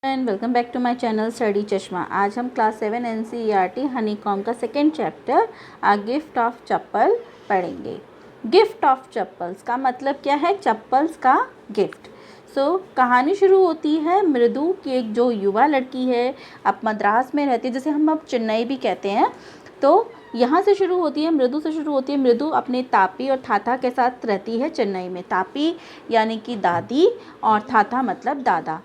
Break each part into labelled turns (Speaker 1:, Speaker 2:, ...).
Speaker 1: And welcome back to my channel study Chashma. आज हम class 7 NCERT Honeycomb का second chapter a gift of chappal पढ़ेंगे। Gift of chappals का मतलब क्या है? चप्पल्स का गिफ्ट। कहानी शुरू होती है मृदु की, एक जो युवा लड़की है, अब मद्रास में रहती है, जिसे हम अब चेन्नई भी कहते हैं। तो यहाँ से शुरू होती है, मृदु से शुरू होती है। मृदु अपने तापी और थाथा के साथ रहती है चेन्नई में। तापी यानी कि दादी और थाथा मतलब दादा।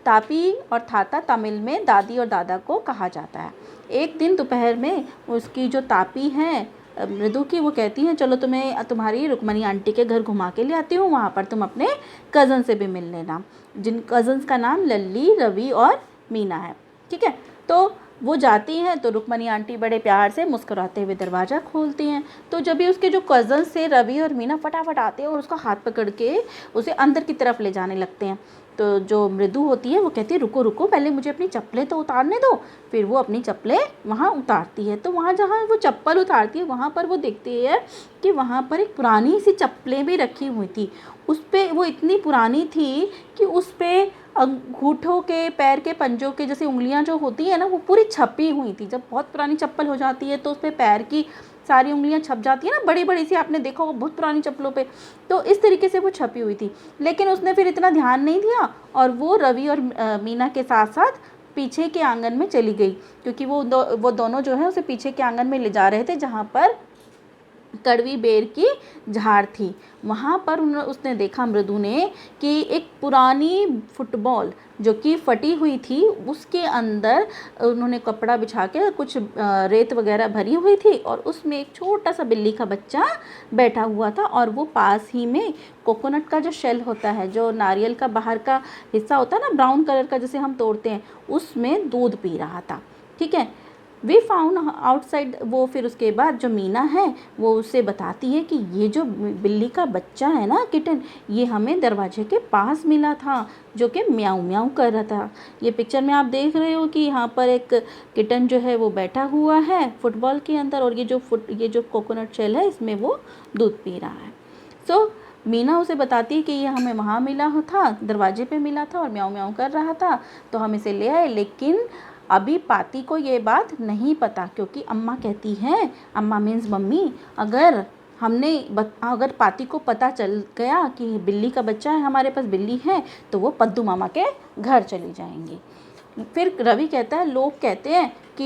Speaker 1: तापी और थाता तमिल में दादी और दादा को कहा जाता है। एक दिन दोपहर में उसकी जो तापी हैं मृदु की, वो कहती हैं चलो तुम्हें तुम्हारी रुक्मणी आंटी के घर घुमा के ले आती हूँ, वहाँ पर तुम अपने कज़न से भी मिल लेना, जिन कज़न्स का नाम लल्ली, रवि और मीना है। ठीक है, तो वो जाती हैं तो रुक्मणी आंटी बड़े प्यार से मुस्कुराते हुए दरवाज़ा खोलती हैं। तो जब भी उसके जो कज़न्स थे रवि और मीना फटाफट आते हैं और उसका हाथ पकड़ के उसे अंदर की तरफ ले जाने लगते हैं। तो जो मृदु होती है वो कहती है रुको रुको, पहले मुझे अपनी चप्पलें तो उतारने दो। फिर वो अपनी चप्पलें वहाँ उतारती है। तो वहाँ जहाँ वो चप्पल उतारती है वहाँ पर वो देखती है कि वहाँ पर एक पुरानी सी चप्पलें भी रखी हुई थी। उस पर वो इतनी पुरानी थी कि उस पर अंगूठों के, पैर के पंजों के जैसे उंगलियां जो होती है ना, वो पूरी छपी हुई थी। जब बहुत पुरानी चप्पल हो जाती है तो उस पर पैर की सारी उंगलियां छप जाती है ना, बड़ी बड़ी सी, आपने देखा होगा बहुत पुरानी चप्पलों पे। तो इस तरीके से वो छपी हुई थी, लेकिन उसने फिर इतना ध्यान नहीं दिया और वो रवि और मीना के साथ साथ पीछे के आंगन में चली गई, क्योंकि वो दोनों जो है उसे पीछे के आंगन में ले जा रहे थे, जहाँ पर कड़वी बेर की झाड़ थी। वहाँ पर उसने देखा, मृदु ने, कि एक पुरानी फुटबॉल जो कि फटी हुई थी, उसके अंदर उन्होंने कपड़ा बिछा के कुछ रेत वगैरह भरी हुई थी और उसमें एक छोटा सा बिल्ली का बच्चा बैठा हुआ था। और वो पास ही में कोकोनट का जो शेल होता है, जो नारियल का बाहर का हिस्सा होता है ना, ब्राउन कलर का, जिसे हम तोड़ते हैं, उसमें दूध पी रहा था। ठीक है, वी फाउंड आउटसाइड। वो फिर उसके बाद जो मीना है वो उसे बताती है कि ये जो बिल्ली का बच्चा है ना, किटन, ये हमें दरवाजे के पास मिला था, जो कि म्याऊं म्याऊं कर रहा था। ये पिक्चर में आप देख रहे हो कि यहाँ पर एक किटन जो है वो बैठा हुआ है फुटबॉल के अंदर, और ये जो कोकोनट शेल है इसमें वो दूध पी रहा है। सो मीना उसे बताती है कि ये हमें वहाँ मिला था, दरवाजे पे मिला था और म्याऊं म्याऊं कर रहा था, तो हम इसे ले आए। लेकिन अभी पाती को ये बात नहीं पता, क्योंकि अम्मा कहती हैं, अम्मा मीन्स मम्मी, अगर पाती को पता चल गया कि बिल्ली का बच्चा है, हमारे पास बिल्ली है, तो वो पद्दू मामा के घर चली जाएंगी। फिर रवि कहता है, लोग कहते हैं कि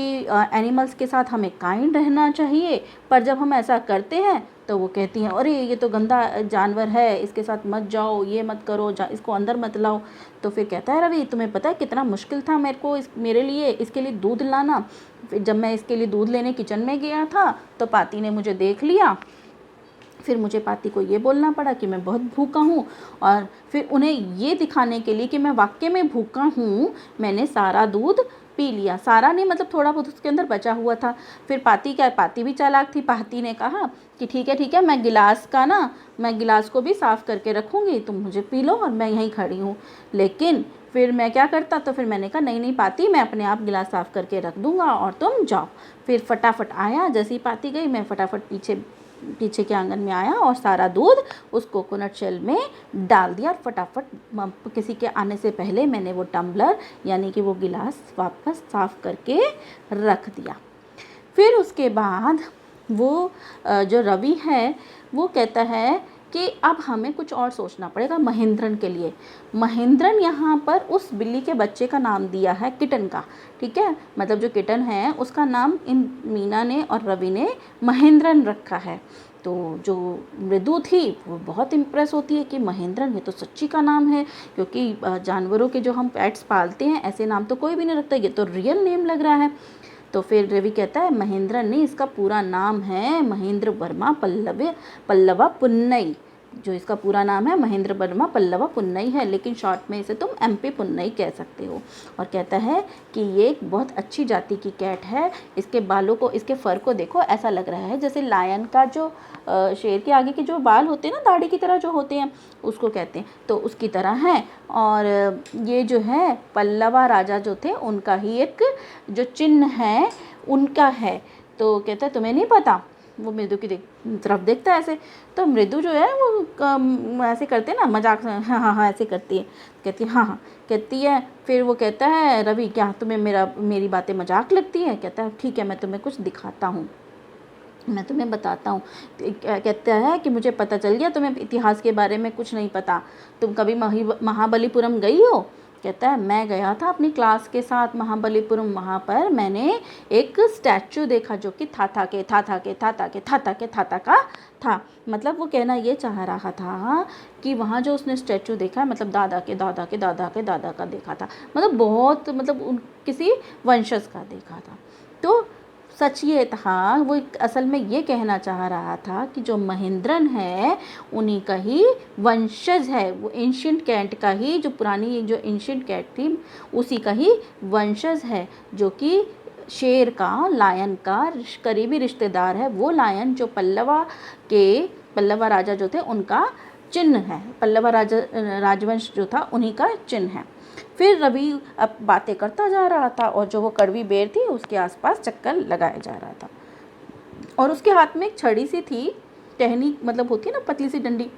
Speaker 1: एनिमल्स के साथ हमें काइंड रहना चाहिए, पर जब हम ऐसा करते हैं तो वो कहती हैं अरे ये तो गंदा जानवर है, इसके साथ मत जाओ, ये मत करो, इसको अंदर मत लाओ। तो फिर कहता है रवि, तुम्हें पता है कितना मुश्किल था मेरे लिए इसके लिए दूध लाना। फिर जब मैं इसके लिए दूध लेने किचन में गया था तो पाती ने मुझे देख लिया। फिर मुझे पाती को ये बोलना पड़ा कि मैं बहुत भूखा हूँ, और फिर उन्हें ये दिखाने के लिए कि मैं वाकई में भूखा हूँ, मैंने सारा दूध पी लिया। सारा नहीं, मतलब थोड़ा बहुत उसके अंदर बचा हुआ था। फिर पाती भी चालाक थी। पाती ने कहा कि ठीक है, मैं गिलास को भी साफ़ करके रखूँगी, तुम मुझे पी लो और मैं यहीं खड़ी हूँ। लेकिन फिर मैं क्या करता, तो फिर मैंने कहा नहीं पाती, मैं अपने आप गिलास साफ़ करके रख दूँगा और तुम जाओ। फिर फटाफट आया, जैसे ही पाती गई मैं फटाफट पीछे के आंगन में आया और सारा दूध उस कोकोनट शेल में डाल दिया, और फटाफट किसी के आने से पहले मैंने वो टम्बलर यानी कि वो गिलास वापस साफ़ करके रख दिया। फिर उसके बाद वो जो रवि है वो कहता है कि अब हमें कुछ और सोचना पड़ेगा महेंद्रन के लिए। महेंद्रन यहाँ पर उस बिल्ली के बच्चे का नाम दिया है किटन का। ठीक है, मतलब जो किटन है उसका नाम इन मीना ने और रवि ने महेंद्रन रखा है। तो जो मृदु थी वो बहुत इम्प्रेस होती है कि महेंद्रन, ये तो सच्ची का नाम है, क्योंकि जानवरों के जो हम पेट्स पालते हैं ऐसे नाम तो कोई भी नहीं रखता, ये तो रियल नेम लग रहा है। तो फिर रवि कहता है महेंद्रन नहीं, इसका पूरा नाम है महेंद्र वर्मा पल्लवा पुन्नई। जो इसका पूरा नाम है महेंद्र वर्मा पल्लवा पुन्नई है, लेकिन शॉर्ट में इसे तुम MP पुन्नई कह सकते हो। और कहता है कि ये एक बहुत अच्छी जाति की कैट है, इसके बालों को, इसके फर को देखो, ऐसा लग रहा है जैसे लायन का जो शेर के आगे के जो बाल होते हैं ना, दाढ़ी की तरह जो होते हैं, उसको कहते हैं, तो उसकी तरह है। और ये जो है पल्लवा राजा जो थे उनका ही एक जो चिन्ह है उनका है। तो कहता है तुम्हें नहीं पता, वो मृदु की तरफ देखता है ऐसे। तो मृदु जो है वो ऐसे करते हैं ना मजाक, हाँ हाँ हाँ ऐसे करती है, कहती है हाँ हाँ कहती है। फिर वो कहता है रवि क्या तुम्हें मेरी बातें मजाक लगती है? कहता है ठीक है मैं तुम्हें कुछ दिखाता हूँ, मैं तुम्हें बताता हूँ। कहता है कि मुझे पता चल गया तुम्हें इतिहास के बारे में कुछ नहीं पता, तुम कभी महाबलीपुरम गई हो? कहता है मैं गया था अपनी क्लास के साथ महाबलीपुरम, वहाँ पर मैंने एक स्टैचू देखा जो कि था था। मतलब वो कहना ये चाह रहा था कि वहाँ जो उसने स्टैचू देखा है मतलब दादा के दादा के दादा के दादा का देखा था, मतलब बहुत मतलब किसी वंशज का देखा था। तो सच ये था, वो असल में ये कहना चाह रहा था कि जो महेंद्रन है उन्हीं का ही वंशज है, वो एंशिएंट कैट का ही, जो पुरानी जो एंशिएंट कैट थी उसी का ही वंशज है, जो कि शेर का, लायन का करीबी रिश्तेदार है। वो लायन जो पल्लवा राजा जो थे उनका चिन्ह है, पल्लवा राजवंश जो था उन्हीं का चिन्ह है। फिर रवि अब बातें करता जा रहा था और जो वो कड़वी बेर थी उसके आसपास चक्कर लगाया जा रहा था, और उसके हाथ में एक छड़ी सी थी, टहनी मतलब होती है ना पतली सी डंडी,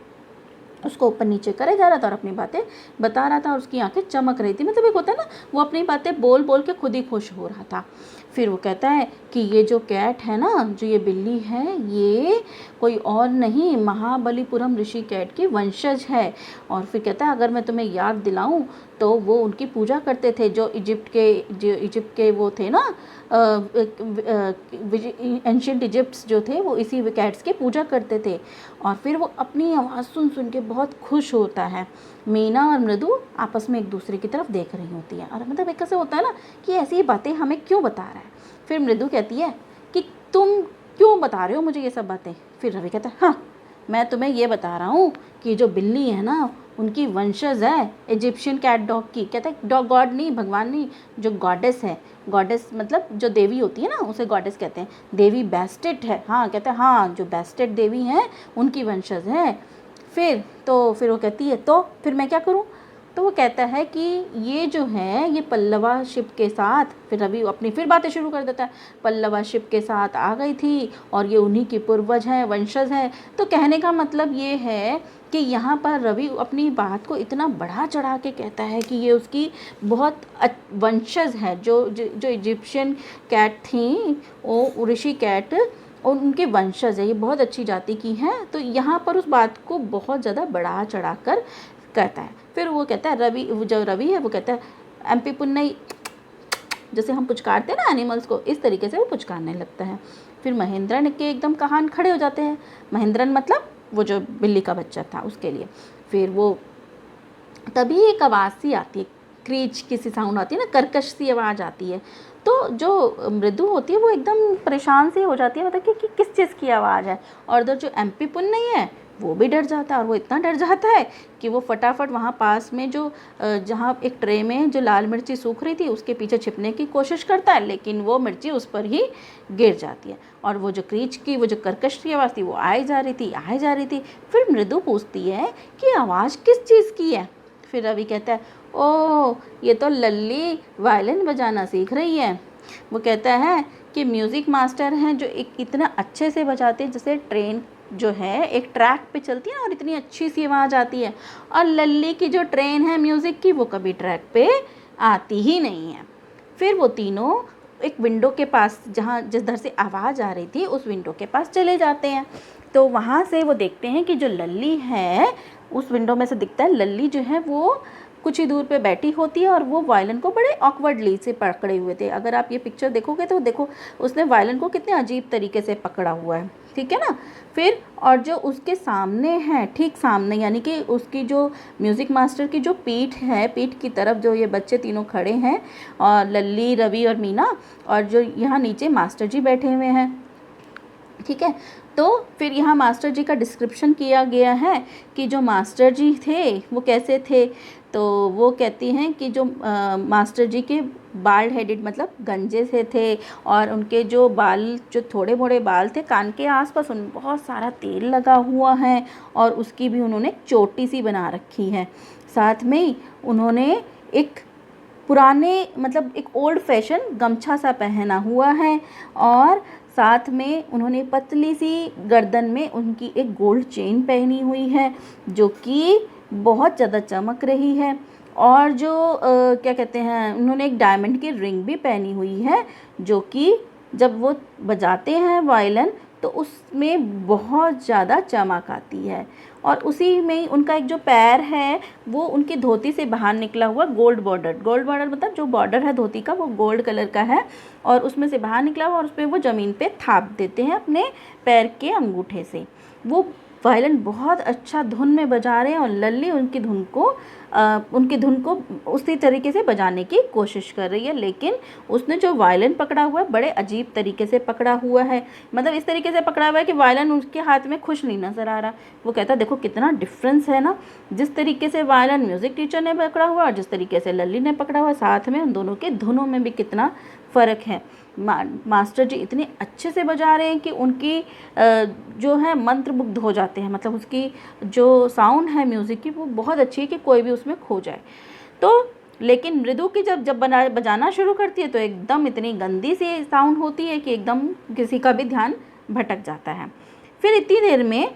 Speaker 1: उसको ऊपर नीचे करे जा रहा था और अपनी बातें बता रहा था और उसकी आंखें चमक रही थी। मतलब एक होता है ना वो अपनी बातें बोल बोल के खुद ही खुश हो रहा था। फिर वो कहता है कि ये जो कैट है ना, जो ये बिल्ली है, ये कोई और नहीं महाबलीपुरम ऋषि कैट की वंशज है। और फिर कहता है अगर मैं तुम्हें याद दिलाऊं तो वो उनकी पूजा करते थे, जो इजिप्ट के वो थे ना, एंशिएंट इजिप्ट्स जो थे वो इसी कैट्स की पूजा करते थे। और फिर वो अपनी आवाज़ सुन सुन के बहुत खुश होता है। मीना और मृदु आपस में एक दूसरे की तरफ देख रही होती है, और मतलब एक कैसे होता है ना कि ऐसी बातें हमें क्यों बता रहा है। फिर मृदु कहती है कि तुम क्यों बता रहे हो मुझे ये सब बातें? फिर रवि कहता है हाँ मैं तुम्हें ये बता रहा हूँ कि जो बिल्ली है ना उनकी वंशज है इजिप्शियन कैट डॉग की। कहता है डॉग गॉड नहीं, भगवान नहीं, जो गॉडेस है, गॉडेस मतलब जो देवी होती है ना उसे गॉडेस कहते हैं। देवी बेस्टेट है, हाँ कहता है हाँ जो बेस्टेट देवी हैं उनकी वंशज है। फिर वो कहती है तो फिर मैं क्या करूँ? तो वो कहता है कि ये जो है ये पल्लवा शिप के साथ, फिर रवि अपनी फिर बातें शुरू कर देता है, पल्लवा शिप के साथ आ गई थी और ये उन्हीं की पूर्वज हैं, वंशज हैं। तो कहने का मतलब ये है कि यहाँ पर रवि अपनी बात को इतना बढ़ा चढ़ा के कहता है कि ये उसकी बहुत वंशज है, जो इजिप्शियन कैट थी वो ऋषि कैट और उनके वंशज है, ये बहुत अच्छी जाति की हैं। तो यहाँ पर उस बात को बहुत ज़्यादा बढ़ा चढ़ा कर कहता है। फिर वो कहता है जो रवि है वो कहता है एमपी पुन्नई, जैसे हम पुचकारते हैं ना एनिमल्स को, इस तरीके से वो पुचकारने लगता है। फिर महेंद्रन के एकदम कान खड़े हो जाते हैं। महेंद्रन मतलब वो जो बिल्ली का बच्चा था उसके लिए। फिर वो तभी एक आवाज़ सी आती है, क्रीच की सी साउंड आती है ना, कर्कश सी आवाज़ आती है। तो जो मृदु होती है वो एकदम परेशान सी हो जाती है, मतलब कि किस चीज़ की आवाज़ है। और उधर जो एमपी पुन्नई है वो भी डर जाता है, और वो इतना डर जाता है कि वो फटाफट वहाँ पास में जो जहाँ एक ट्रे में जो लाल मिर्ची सूख रही थी उसके पीछे छिपने की कोशिश करता है, लेकिन वो मिर्ची उस पर ही गिर जाती है। और वो जो क्रीच की वो जो कर्कश की आवाज़ थी वो आए जा रही थी। फिर मृदु पूछती है कि आवाज़ किस चीज़ की है? फिर रवि कहता है ओह ये तो लल्ली वायलिन बजाना सीख रही है। वो कहता है कि म्यूज़िक मास्टर हैं जो इतना अच्छे से बजाते हैं, जैसे ट्रेन जो है एक ट्रैक पे चलती है ना और इतनी अच्छी सी आवाज़ आती है, और लल्ली की जो ट्रेन है म्यूज़िक की वो कभी ट्रैक पे आती ही नहीं है। फिर वो तीनों एक विंडो के पास, जहाँ जिधर से आवाज़ आ रही थी उस विंडो के पास चले जाते हैं। तो वहाँ से वो देखते हैं कि जो लल्ली है, उस विंडो में से दिखता है लल्ली जो है वो कुछ ही दूर पे बैठी होती है और वो वायलिन को बड़े ऑकवर्डली से पकड़े हुए थे। अगर आप ये पिक्चर देखोगे तो देखो उसने वायलिन को कितने अजीब तरीके से पकड़ा हुआ है, ठीक है ना। फिर और जो उसके सामने है, ठीक सामने, यानी कि उसकी जो म्यूज़िक मास्टर की जो पीठ है, पीठ की तरफ जो ये बच्चे तीनों खड़े हैं, और लल्ली, रवि और मीना, और जो यहाँ नीचे मास्टर जी बैठे हुए हैं, ठीक है। तो फिर यहाँ मास्टर जी का डिस्क्रिप्शन किया गया है कि जो मास्टर जी थे वो कैसे थे। तो वो कहती हैं कि जो मास्टर जी के बाल्ड हेडेड मतलब गंजे से थे, और उनके जो बाल, जो थोड़े मोड़े बाल थे कान के आसपास, उनमें बहुत सारा तेल लगा हुआ है, और उसकी भी उन्होंने चोटी सी बना रखी है। साथ में ही उन्होंने एक पुराने मतलब एक ओल्ड फैशन गमछा सा पहना हुआ है, और साथ में उन्होंने पतली सी गर्दन में उनकी एक गोल्ड चेन पहनी हुई है जो कि बहुत ज़्यादा चमक रही है। और जो क्या कहते हैं, उन्होंने एक डायमंड की रिंग भी पहनी हुई है जो कि जब वो बजाते हैं वायलिन तो उसमें बहुत ज़्यादा चमक आती है। और उसी में उनका एक जो पैर है वो उनकी धोती से बाहर निकला हुआ गोल्ड बॉर्डर मतलब जो बॉर्डर है धोती का वो गोल्ड कलर का है और उसमें से बाहर निकला हुआ और उस पर वो ज़मीन पे थाप देते हैं अपने पैर के अंगूठे से। वो वायलिन बहुत अच्छा धुन में बजा रहे हैं और लल्ली उनकी धुन को उसी तरीके से बजाने की कोशिश कर रही है, लेकिन उसने जो वायलिन पकड़ा हुआ है बड़े अजीब तरीके से पकड़ा हुआ है। मतलब इस तरीके से पकड़ा हुआ है कि वायलिन उसके हाथ में खुश नहीं नज़र आ रहा। वो कहता है देखो कितना डिफरेंस है ना, जिस तरीके से वायलिन म्यूज़िक टीचर ने पकड़ा हुआ और जिस तरीके से लल्ली ने पकड़ा हुआ, साथ में उन दोनों के धुनों में भी कितना फ़र्क है। मास्टर जी इतने अच्छे से बजा रहे हैं कि उनकी जो है मंत्रमुग्ध हो जाते हैं। मतलब उसकी जो साउंड है म्यूज़िक की वो बहुत अच्छी है कि कोई भी उसमें खो जाए। तो लेकिन मृदु की जब बजाना शुरू करती है तो एकदम इतनी गंदी सी साउंड होती है कि एकदम किसी का भी ध्यान भटक जाता है। फिर इतनी देर में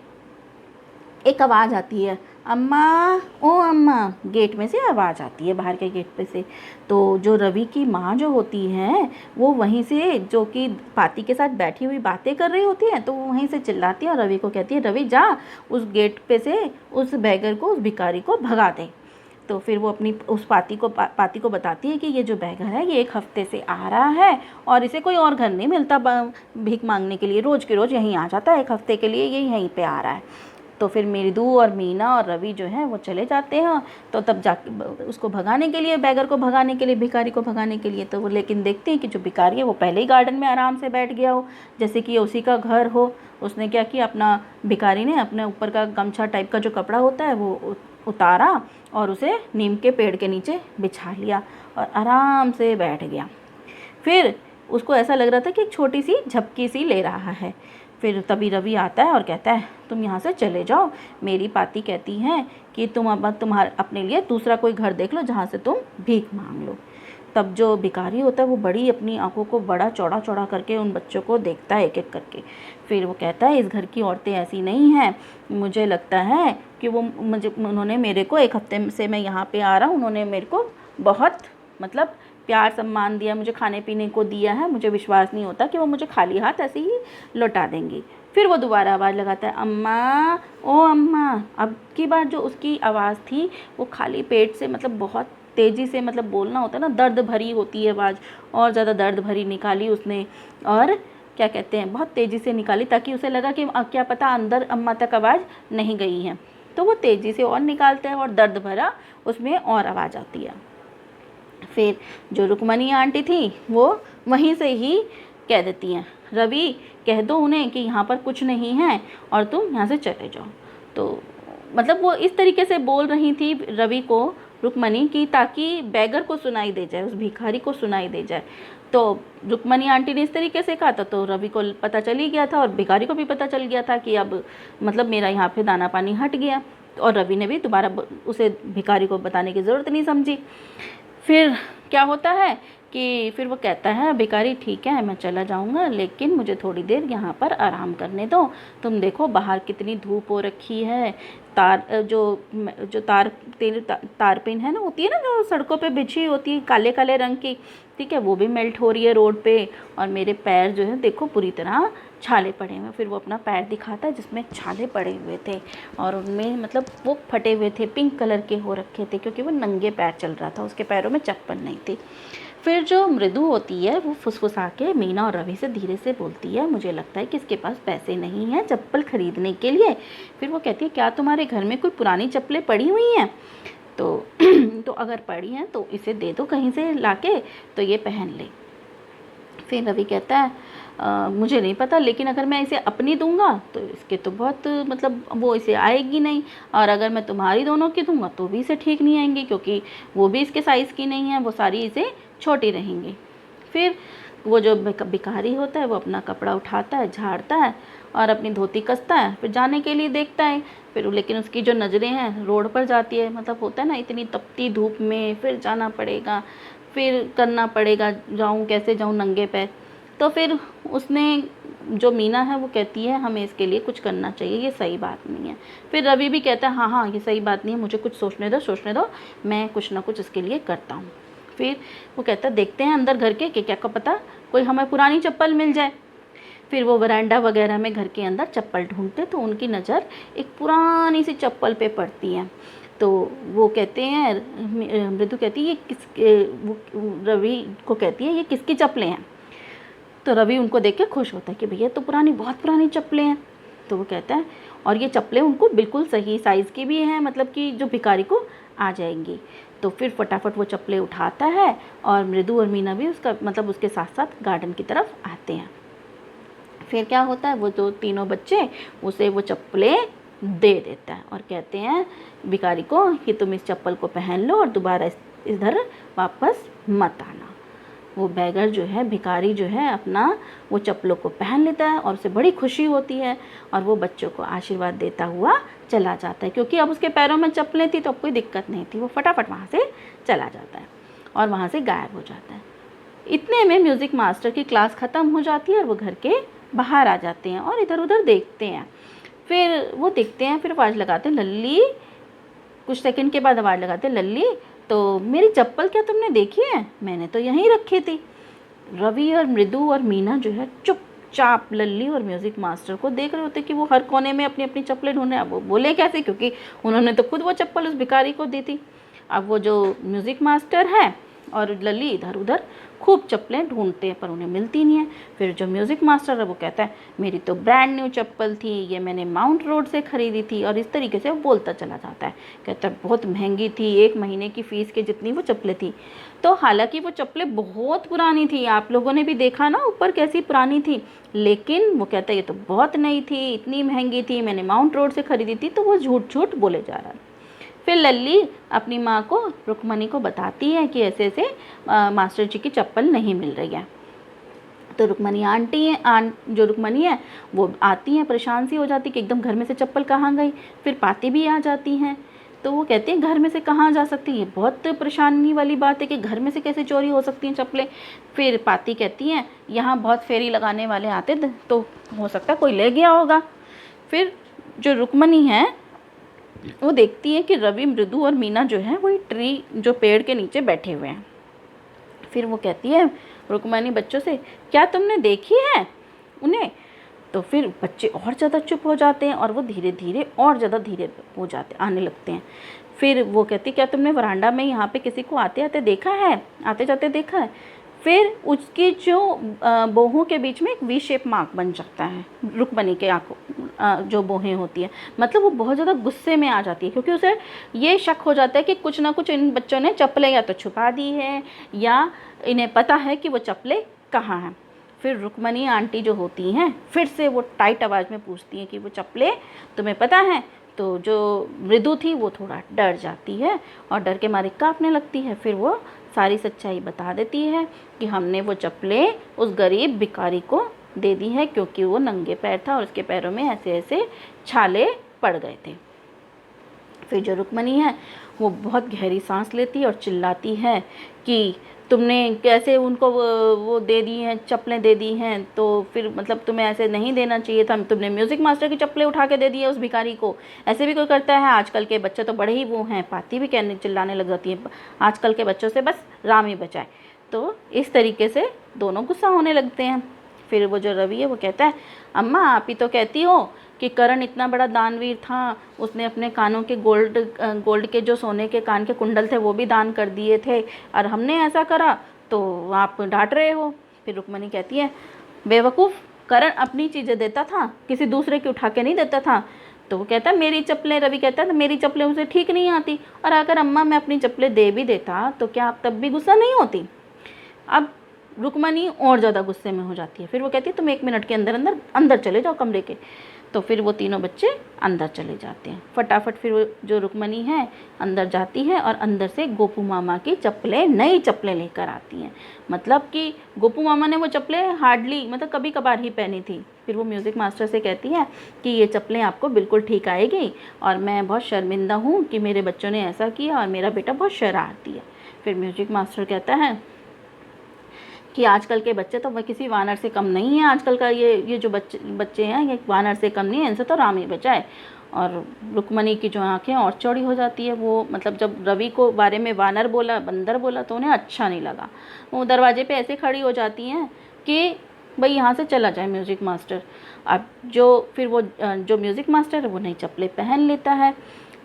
Speaker 1: एक आवाज़ आती है, अम्मा ओ अम्मा। गेट में से आवाज़ आती है, बाहर के गेट पे से। तो जो रवि की माँ जो होती हैं वो वहीं से, जो कि पाती के साथ बैठी हुई बातें कर रही होती है, तो वो वहीं से चिल्लाती है और रवि को कहती है रवि जा उस गेट पे से उस बैगर को, उस भिखारी को भगा दे। तो फिर वो अपनी उस पाती को बताती है कि ये जो बैगर है ये 1 हफ्ते से आ रहा है और इसे कोई और घर नहीं मिलता भीख मांगने के लिए, रोज़ के रोज़ यहीं आ जाता है, 1 हफ्ते के लिए ये यहीं पे आ रहा है। तो फिर मृदु और मीना और रवि जो है वो चले जाते हैं तो तब जाके उसको भगाने के लिए, बैगर को भगाने के लिए, भिखारी को भगाने के लिए। तो वो लेकिन देखते हैं कि जो भिखारी है वो पहले ही गार्डन में आराम से बैठ गया हो, जैसे कि उसी का घर हो। उसने क्या किया, अपना भिखारी ने अपने ऊपर का गमछा टाइप का जो कपड़ा होता है वो उतारा और उसे नीम के पेड़ के नीचे बिछा लिया और आराम से बैठ गया। फिर उसको ऐसा लग रहा था कि एक छोटी सी झपकी सी ले रहा है। फिर तभी रवि आता है और कहता है तुम यहाँ से चले जाओ, मेरी पाती कहती हैं कि तुम अब अपने लिए दूसरा कोई घर देख लो जहाँ से तुम भीख मांग लो। तब जो भिखारी होता है वो बड़ी अपनी आंखों को बड़ा चौड़ा चौड़ा करके उन बच्चों को देखता है एक एक करके। फिर वो कहता है इस घर की औरतें ऐसी नहीं हैं, मुझे लगता है कि उन्होंने मेरे को 1 हफ्ते से मैं यहाँ पे आ रहा हूँ, उन्होंने मेरे को बहुत मतलब प्यार सम्मान दिया, मुझे खाने पीने को दिया है, मुझे विश्वास नहीं होता कि वो मुझे खाली हाथ ऐसे ही लौटा देंगी। फिर वो दोबारा आवाज़ लगाता है अम्मा ओ अम्मा। अब की बार जो उसकी आवाज़ थी वो खाली पेट से, मतलब बहुत तेज़ी से, मतलब बोलना होता है ना, दर्द भरी होती है आवाज़, और ज़्यादा दर्द भरी निकाली उसने और क्या कहते हैं बहुत तेज़ी से निकाली ताकि उसे लगा कि क्या पता अंदर अम्मा तक आवाज़ नहीं गई है। तो वो तेज़ी से और निकालते हैं और दर्द भरा उसमें और आवाज़ आती है। फिर जो रुक्मणी आंटी थी वो वहीं से ही कह देती हैं रवि कह दो उन्हें कि यहाँ पर कुछ नहीं है और तुम यहाँ से चले जाओ। तो मतलब वो इस तरीके से बोल रही थी रवि को रुक्मणी की ताकि बैगर को सुनाई दे जाए, उस भिखारी को सुनाई दे जाए। तो रुक्मणी आंटी ने इस तरीके से कहा था तो रवि को पता चल ही गया था और भिखारी को भी पता चल गया था कि अब मतलब मेरा यहाँ पे दाना पानी हट गया। और रवि ने भी दोबारा उसे भिखारी को बताने की ज़रूरत नहीं समझी। फिर क्या होता है कि फिर वो कहता है भिखारी ठीक है मैं चला जाऊंगा, लेकिन मुझे थोड़ी देर यहाँ पर आराम करने दो। तुम देखो बाहर कितनी धूप हो रखी है, तारपीन है ना, होती है ना जो सड़कों पे बिछी होती है काले काले रंग की, ठीक है, वो भी मेल्ट हो रही है रोड पे। और मेरे पैर जो है देखो पूरी तरह छाले पड़े हुए। फिर वो अपना पैर दिखाता है जिसमें छाले पड़े हुए थे और उनमें मतलब वो फटे हुए थे, पिंक कलर के हो रखे थे क्योंकि वो नंगे पैर चल रहा था, उसके पैरों में चप्पल नहीं थी। फिर जो मृदु होती है वो फुसफुसा के मीना और रवि से धीरे से बोलती है मुझे लगता है कि इसके पास पैसे नहीं हैं चप्पल खरीदने के लिए। फिर वो कहती है क्या तुम्हारे घर में कोई पुरानी चप्पलें पड़ी हुई हैं? तो अगर पड़ी हैं तो इसे दे दो कहीं से लाके तो ये पहन ले। फिर रवि कहता है मुझे नहीं पता, लेकिन अगर मैं इसे अपनी दूंगा तो इसके तो बहुत मतलब वो इसे आएगी नहीं, और अगर मैं तुम्हारी दोनों की दूंगा तो भी इसे ठीक नहीं आएंगी क्योंकि वो भी इसके साइज़ की नहीं है, वो सारी इसे छोटी रहेंगी। फिर वो जो भिखारी होता है वो अपना कपड़ा उठाता है, झाड़ता है और अपनी धोती कसता है, फिर जाने के लिए देखता है। फिर लेकिन उसकी जो नज़रें हैं रोड पर जाती है, मतलब होता है ना इतनी तपती धूप में फिर जाना पड़ेगा, फिर करना पड़ेगा, जाऊँ कैसे जाऊँ नंगे पैर। तो फिर उसने जो मीना है वो कहती है हमें इसके लिए कुछ करना चाहिए, ये सही बात नहीं है। फिर रवि भी कहता है हाँ हाँ ये सही बात नहीं है, मुझे कुछ सोचने दो, मैं कुछ ना कुछ इसके लिए करता हूँ। फिर वो कहता है देखते हैं अंदर घर के कि क्या को पता कोई हमें पुरानी चप्पल मिल जाए। फिर वो वरांडा वगैरह में घर के अंदर चप्पल ढूंढते तो उनकी नज़र एक पुरानी सी चप्पल पे पड़ती है। तो वो कहते हैं, मृदु कहती है ये वो रवि को कहती है ये किसकी चप्पलें हैं। तो रवि उनको देख के खुश होता है कि भैया तो पुरानी, बहुत पुरानी चप्पलें हैं। तो वो कहता है और ये चप्पलें उनको बिल्कुल सही साइज़ की भी हैं, मतलब कि जो भिखारी को आ जाएंगी। तो फिर फटाफट वो चप्पलें उठाता है और मृदु और मीना भी उसका मतलब उसके साथ साथ गार्डन की तरफ आते हैं। फिर क्या होता है, वो जो तीनों बच्चे उसे वो चप्पलें दे देता है और कहते हैं भिखारी को कि तुम इस चप्पल को पहन लो और दोबारा इधर वापस मत आना। वो बैगर जो है, भिखारी जो है, अपना वो चप्पलों को पहन लेता है और उसे बड़ी खुशी होती है और वो बच्चों को आशीर्वाद देता हुआ चला जाता है। क्योंकि अब उसके पैरों में चप्पलें थी तो अब कोई दिक्कत नहीं थी, वो फटाफट वहाँ से चला जाता है और वहाँ से गायब हो जाता है। इतने में म्यूज़िक मास्टर की क्लास ख़त्म हो जाती है और वो घर के बाहर आ जाते हैं और इधर उधर देखते हैं। फिर वो देखते हैं, फिर आवाज़ लगाते हैं लल्ली, कुछ सेकंड के बाद आवाज़ लगाते हैं लल्ली तो मेरी चप्पल क्या तुमने देखी है, मैंने तो यहीं रखी थी। रवि और मृदु और मीना जो है चुपचाप लल्ली और म्यूज़िक मास्टर को देख रहे होते कि वो हर कोने में अपनी अपनी चप्पलें ढूंढ रहे हैं। अब वो बोले कैसे, क्योंकि उन्होंने तो खुद वो चप्पल उस भिखारी को दी थी। अब वो जो म्यूज़िक मास्टर है और लल्ली इधर उधर खूब चप्पलें ढूंढते हैं पर उन्हें मिलती नहीं है। फिर जो म्यूज़िक मास्टर है वो कहता है मेरी तो ब्रांड न्यू चप्पल थी, ये मैंने माउंट रोड से ख़रीदी थी, और इस तरीके से वो बोलता चला जाता है। कहता है बहुत महंगी थी, 1 महीने की फ़ीस के जितनी वो चप्पलें थी। तो हालांकि वो चप्पलें बहुत पुरानी थी, आप लोगों ने भी देखा ना ऊपर कैसी पुरानी थी, लेकिन वो कहता है ये तो बहुत नई थी, इतनी महंगी थी, मैंने माउंट रोड से ख़रीदी थी। तो वो झूठ झूठ बोले जा रहा है। फिर लल्ली अपनी माँ को, रुक्मणी को बताती है कि ऐसे ऐसे मास्टर जी की चप्पल नहीं मिल रही है। तो रुक्मणी आंटी है, जो रुक्मणी है वो आती हैं, परेशान सी हो जाती कि एकदम घर में से चप्पल कहाँ गई। फिर पाती भी आ जाती हैं। तो वो कहते हैं घर में से कहाँ जा सकती है, बहुत परेशानी वाली बात है कि घर में से कैसे चोरी हो सकती हैं चप्पलें। फिर पाती कहती हैं यहाँ बहुत फेरी लगाने वाले आते तो हो सकता है कोई ले गया होगा। फिर जो रुक्मणी है वो देखती है कि रवि, मृदु और मीना जो है वही ट्री, जो पेड़ के नीचे बैठे हुए हैं। फिर वो कहती है रुक्मणी बच्चों से क्या तुमने देखी है उन्हें। तो फिर बच्चे और ज़्यादा चुप हो जाते हैं और वो धीरे धीरे और ज़्यादा धीरे हो जाते आने लगते हैं। फिर वो कहती क्या तुमने वरांडा में यहाँ पे किसी को आते आते देखा है, आते जाते देखा है। फिर उसकी जो बोहों के बीच में एक वी शेप मार्क बन जाता है रुक्मणी के आंखों जो बोहें होती है, मतलब वो बहुत ज़्यादा गुस्से में आ जाती है क्योंकि उसे ये शक हो जाता है कि कुछ ना कुछ इन बच्चों ने चप्पलें या तो छुपा दी है या इन्हें पता है कि वो चप्पलें कहाँ हैं। फिर रुक्मणी आंटी जो होती हैं फिर से वो टाइट आवाज़ में पूछती हैं कि वो चप्पलें तुम्हें पता है। तो जो मृदु थी वो थोड़ा डर जाती है और डर के मारे काँपने लगती है। फिर वो सारी सच्चाई बता देती है कि हमने वो चप्पलें उस गरीब भिखारी को दे दी है क्योंकि वो नंगे पैर था और उसके पैरों में ऐसे ऐसे छाले पड़ गए थे। फिर जो रुक्मणी है वो बहुत गहरी सांस लेती है और चिल्लाती है कि तुमने कैसे उनको वो दे दी हैं, चप्पलें दे दी हैं, तो फिर मतलब तुम्हें ऐसे नहीं देना चाहिए था, तुमने म्यूज़िक मास्टर की चप्पलें उठा के दे दी है उस भिखारी को। ऐसे भी कोई करता है, आजकल के बच्चे तो बड़े ही वो हैं। पाती भी कहने चिल्लाने लग जाती है आजकल के बच्चों से बस राम ही बचाए। तो इस तरीके से दोनों गुस्सा होने लगते हैं। फिर वो जो रवि है वो कहता है अम्मा आप ही तो कहती हो कि करण इतना बड़ा दानवीर था, उसने अपने कानों के गोल्ड के जो सोने के कान के कुंडल थे वो भी दान कर दिए थे और हमने ऐसा करा तो आप डांट रहे हो। फिर रुक्मणी कहती है बेवकूफ़, करण अपनी चीज़ें देता था, किसी दूसरे की उठा के नहीं देता था। तो वो कहता है मेरी चप्पलें, रवि कहता है मेरी चप्पलें उसे ठीक नहीं आती, और अगर अम्मा मैं अपनी चप्पलें दे भी देता तो क्या आप तब भी गुस्सा नहीं होती। अब रुक्मणी और ज़्यादा गुस्से में हो जाती है। फिर वो कहती है तुम 1 मिनट के अंदर चले जाओ कमरे के। तो फिर वो तीनों बच्चे अंदर चले जाते हैं फटाफट। फिर वो जो रुक्मणी है अंदर जाती है और अंदर से गोपू मामा की चप्पलें, नई चप्पलें लेकर आती हैं। मतलब कि गोपू मामा ने वो चप्पलें हार्डली, मतलब कभी कभार ही पहनी थी। फिर वो म्यूज़िक मास्टर से कहती है कि ये चप्पलें आपको बिल्कुल ठीक आएगी और मैं बहुत शर्मिंदा हूँ कि मेरे बच्चों ने ऐसा किया और मेरा बेटा बहुत शरारती है। फिर म्यूज़िक मास्टर कहता है कि आजकल के बच्चे तो वह किसी वानर से कम नहीं है। आजकल का ये जो बच्चे हैं ये वानर से कम नहीं है, इनसे तो राम ही बचाए। और रुक्मणी की जो आंखें और चौड़ी हो जाती है। वो मतलब जब रवि को बारे में वानर बोला, बंदर बोला, तो उन्हें अच्छा नहीं लगा। वो दरवाजे पे ऐसे खड़ी हो जाती हैं कि भाई यहाँ से चला जाए म्यूज़िक मास्टर। अब फिर वो जो म्यूज़िक मास्टर है वो नई चप्पलें पहन लेता है।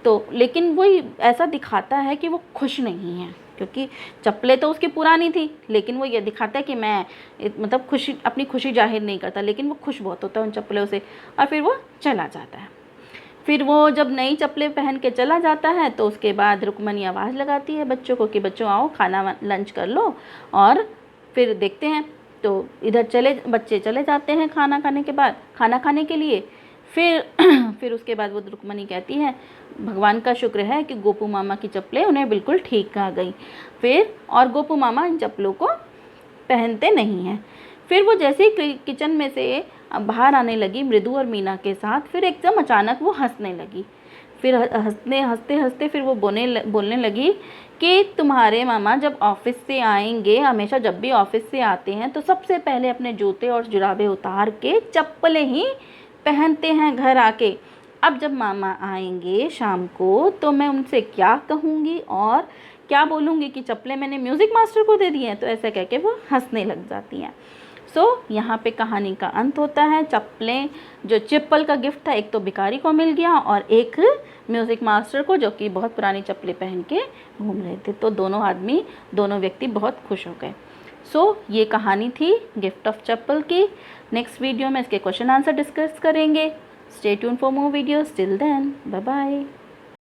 Speaker 1: तो लेकिन वो ऐसा दिखाता है कि वो खुश नहीं है, क्योंकि चप्पलें तो उसकी पुरानी थी, लेकिन वो ये दिखाता है कि मैं मतलब अपनी खुशी जाहिर नहीं करता, लेकिन वो खुश बहुत होता है उन चप्पलों से। और फिर वो चला जाता है। फिर वो जब नई चप्पलें पहन के चला जाता है तो उसके बाद रुक्मणी आवाज़ लगाती है बच्चों को कि बच्चों आओ खाना लंच कर लो। और फिर देखते हैं तो इधर बच्चे चले जाते हैं खाना खाने के बाद खाना खाने के लिए। फिर उसके बाद वो रुक्मणी कहती है भगवान का शुक्र है कि गोपू मामा की चप्पलें उन्हें बिल्कुल ठीक आ गई। फिर और गोपू मामा इन चप्पलों को पहनते नहीं हैं। फिर वो जैसे ही किचन में से बाहर आने लगी मृदु और मीना के साथ, फिर एकदम अचानक वो हंसने लगी। फिर हंसते हंसते फिर वो बोलने लगी कि तुम्हारे मामा जब ऑफिस से आएंगे, हमेशा जब भी ऑफिस से आते हैं तो सबसे पहले अपने जूते और जुराबे उतार के चप्पलें ही पहनते हैं घर आके। अब जब मामा आएंगे शाम को तो मैं उनसे क्या कहूँगी और क्या बोलूँगी कि चप्पलें मैंने म्यूज़िक मास्टर को दे दी हैं। तो ऐसा कह के वो हंसने लग जाती हैं। यहाँ पे कहानी का अंत होता है। चप्पलें, जो चप्पल का गिफ्ट था, एक तो भिखारी को मिल गया और एक म्यूज़िक मास्टर को, जो कि बहुत पुरानी चप्पलें पहन के घूम रहे थे। तो दोनों व्यक्ति बहुत खुश हो गए। ये कहानी थी गिफ्ट ऑफ चप्पल की। नेक्स्ट वीडियो में इसके क्वेश्चन आंसर डिस्कस करेंगे। Stay tune for more videos. Till then, bye bye.